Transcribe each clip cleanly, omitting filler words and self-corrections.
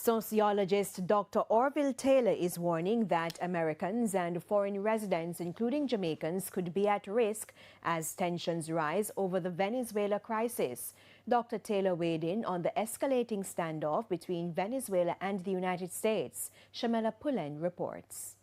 Sociologist Dr. Orville Taylor is warning that Americans and foreign residents, including Jamaicans, could be at risk as tensions rise over the Venezuela crisis. Dr. Taylor weighed in on the escalating standoff between Venezuela and the United States. Shamela Pullen reports.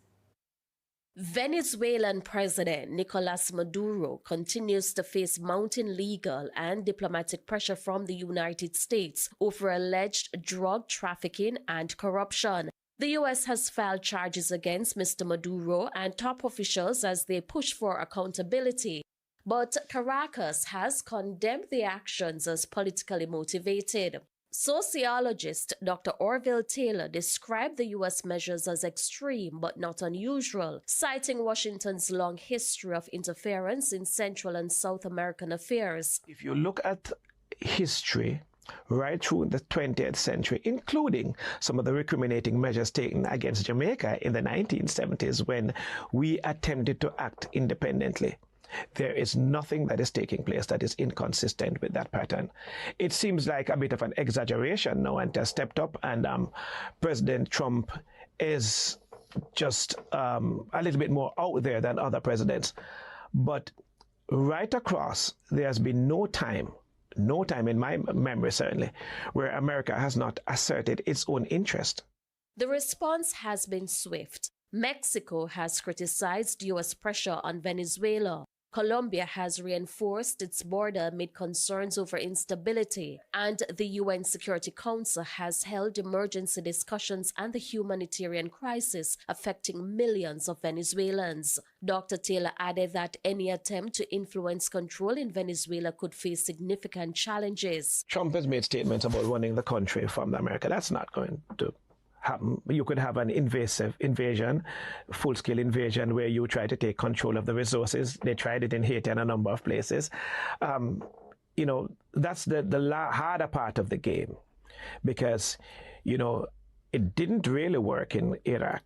Venezuelan President Nicolas Maduro continues to face mounting legal and diplomatic pressure from the United States over alleged drug trafficking and corruption. The U.S. has filed charges against Mr. Maduro and top officials as they push for accountability. But Caracas has condemned the actions as politically motivated. Sociologist Dr. Orville Taylor described the U.S. measures as extreme but not unusual, citing Washington's long history of interference in Central and South American affairs. If you look at history right through the 20th century, including some of the recriminating measures taken against Jamaica in the 1970s when we attempted to act independently, there is nothing that is taking place that is inconsistent with that pattern. It seems like a bit of an exaggeration now and has stepped up, and President Trump is just a little bit more out there than other presidents. But right across, there has been no time in my memory certainly, where America has not asserted its own interest. The response has been swift. Mexico has criticized U.S. pressure on Venezuela. Colombia has reinforced its border amid concerns over instability, and the UN Security Council has held emergency discussions on the humanitarian crisis affecting millions of Venezuelans. Dr. Taylor added that any attempt to influence control in Venezuela could face significant challenges. Trump has made statements about running the country from America. That's not going to happen. You could have an invasive invasion, full-scale invasion, where you try to take control of the resources. They tried it in Haiti and a number of places. That's the harder part of the game, because, it didn't really work in Iraq.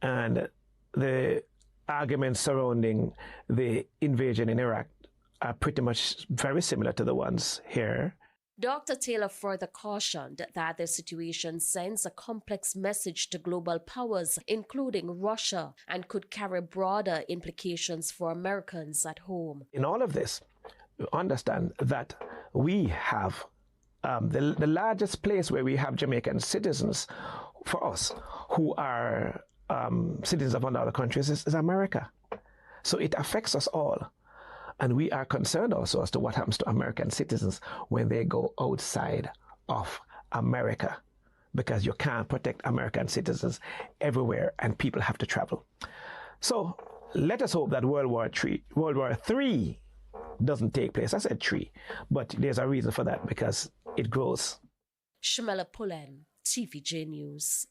And the arguments surrounding the invasion in Iraq are pretty much very similar to the ones here. Dr. Taylor further cautioned that the situation sends a complex message to global powers, including Russia, and could carry broader implications for Americans at home. In all of this, understand that we have the largest place where we have Jamaican citizens for us who are citizens of other countries is America. So it affects us all. And we are concerned also as to what happens to American citizens when they go outside of America, because you can't protect American citizens everywhere and people have to travel. So let us hope that World War III doesn't take place. I said 3, but there's a reason for that, because it grows. Shamela Pullen, TVJ News.